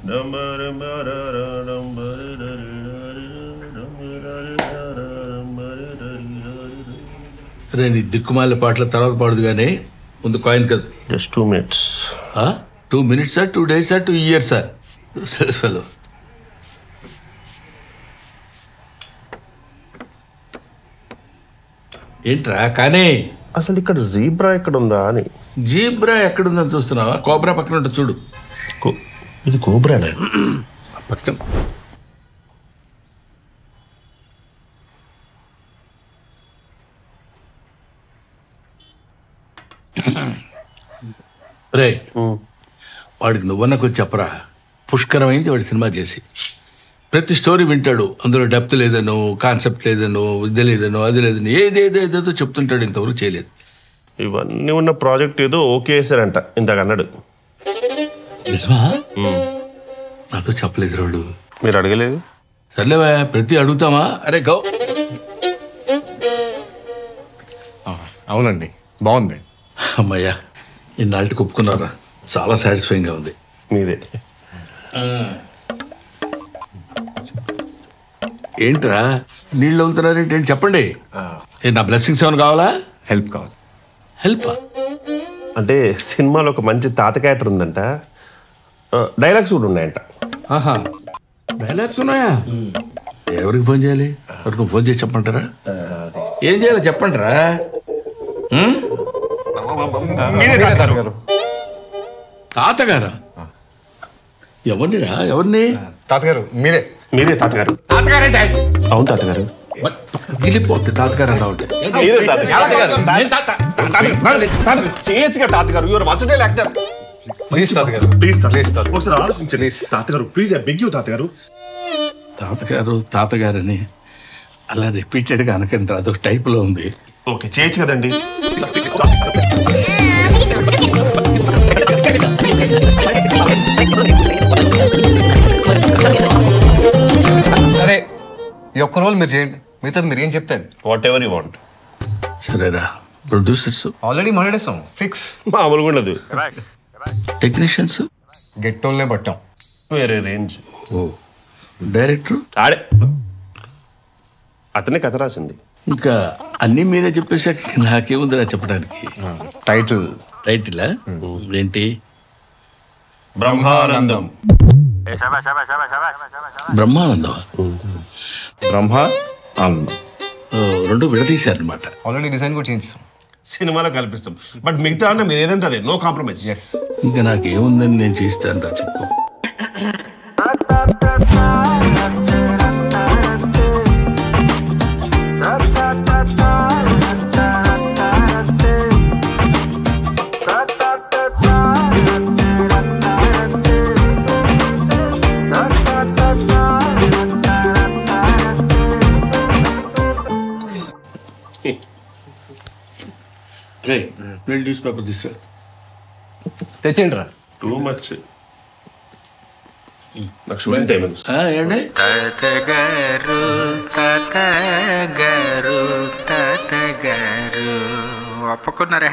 రే నీ దిక్కుమాల పాటల తర్వాత పాడదు కానీ ముందు కాయిన్ కదా. Just 2 minutes. 2 minutes 2 days 2 years fellow. ఏంట్రా కానీ అసలు ఇక్కడ జీబ్రా ఎక్కడ ఉందా అని. జీబ్రా ఎక్కడుందని చూస్తున్నావా? కోబ్రా పక్కన ఉంటుంది చూడు. ఇది కోబ్రానే పక్కన. రే వాడికి నువ్వన్నకు చెప్పరా, పుష్కరమైంది వాడి సినిమా చేసి. ప్రతి స్టోరీ వింటాడు, అందులో డెప్త్ లేదనో, కాన్సెప్ట్ లేదనో, ఇది లేదనో, అది లేదనో, ఏదేదేదో చెప్తుంటాడు. ఇంతవరకు చేయలేదు. ఇవన్నీ ఉన్న ప్రాజెక్ట్ ఏదో ఓకే చేశారంట ఇందాక అన్నాడు. నిజమా? నాతో చెప్పలేదు రోడ్డు. మీరు అడగలేదు? సర్లేవా, ప్రతి అడుగుతామా? అరే గో. అవునండి, బాగుంది. అమ్మయ్యా, ఇన్నాళ్ళకి ఒప్పుకున్నారా? చాలా సాటిస్ఫైయింగ్గా ఉంది. మీదే. ఏంట్రా నీళ్ళు వదులుతున్నారేంటి? చెప్పండి. నా బ్లెస్సింగ్స్ ఏమైనా కావాలా? హెల్ప్ కావాలి. హెల్పా? అంటే సినిమాలో ఒక మంచి తాత క్యారెక్టర్ ఉందంట, డైలాగ్స్ కూడా ఉన్నాయంట. డైలాగ్స్ ఉన్నాయా? ఎవరికి ఫోన్ చేయాలి? ఎవరికి ఫోన్ చేసి చెప్పంటారా? ఏం చేయాలో చెప్పంటారా? తాతగారా? ఎవరినిరా? ఎవరిని? తాతగారు మీరే. మీరే తాతగారు? తాతగారంటే అవును తాతగారు. గిలిపోతే తాతగారు అలా ఉంటే చేయొచ్చుగా తాతగారు. Your versatile actor. ప్లీజ్ తాతగారు, ప్లీజ్ ప్లీజ్ ఒకసారి ఆలోచించండి తాతగారు. ప్లీజ్ ఐ బెగ్ యూ తాతగారు. తాతగారు తాతగారని అలా రిపీటెడ్గా అనకండి, అదొక టైప్లో ఉంది. ఓకే చేయొచ్చు కదండి. సరే, ఈ ఒక్క రోల్ మీరు చేయండి, మిగతాది మీరు ఏం చెప్తాను. Whatever you want. సరేరా. ప్రొడ్యూసర్స్ ఆల్రెడీ మాట్లాడేస్తాం, ఫిక్స్. మామూలుగా ఉండదు. టెక్నీషియన్స్ గెట్టోల్నే పట్టాం. వేరే రేంజ్. ఓ డైరెక్టర్ ఆడే అతనే కథ రాసింది. ఇంకా అన్నీ మీరే చెప్పేసాక నాకేముందిరా చెప్పడానికి. టైటిల్ టైటిలా ఏంటి? బ్రహ్మానందం. బ్రహ్మానందం. బ్రహ్మ ఆనందం రెండు విడదీశారనమాట. ఆల్రెడీ డిజైన్ కూడా చేయించాం, సినిమాలో కల్పిస్తాం. బట్ మిగతా అన్న మీరు ఏదంటే అదే, నో కాంప్రమైజ్. ఎస్. ఇంకా నాకేముందని నేను చేస్తాను రా, చెప్పు. రెండు న్యూస్ పేపర్ తీసుకురా. తెచ్చేయండి రా. Too much. నాకు షూటింగ్ టైం ఏంటి? తాతగారు ఒప్పుకున్నారా?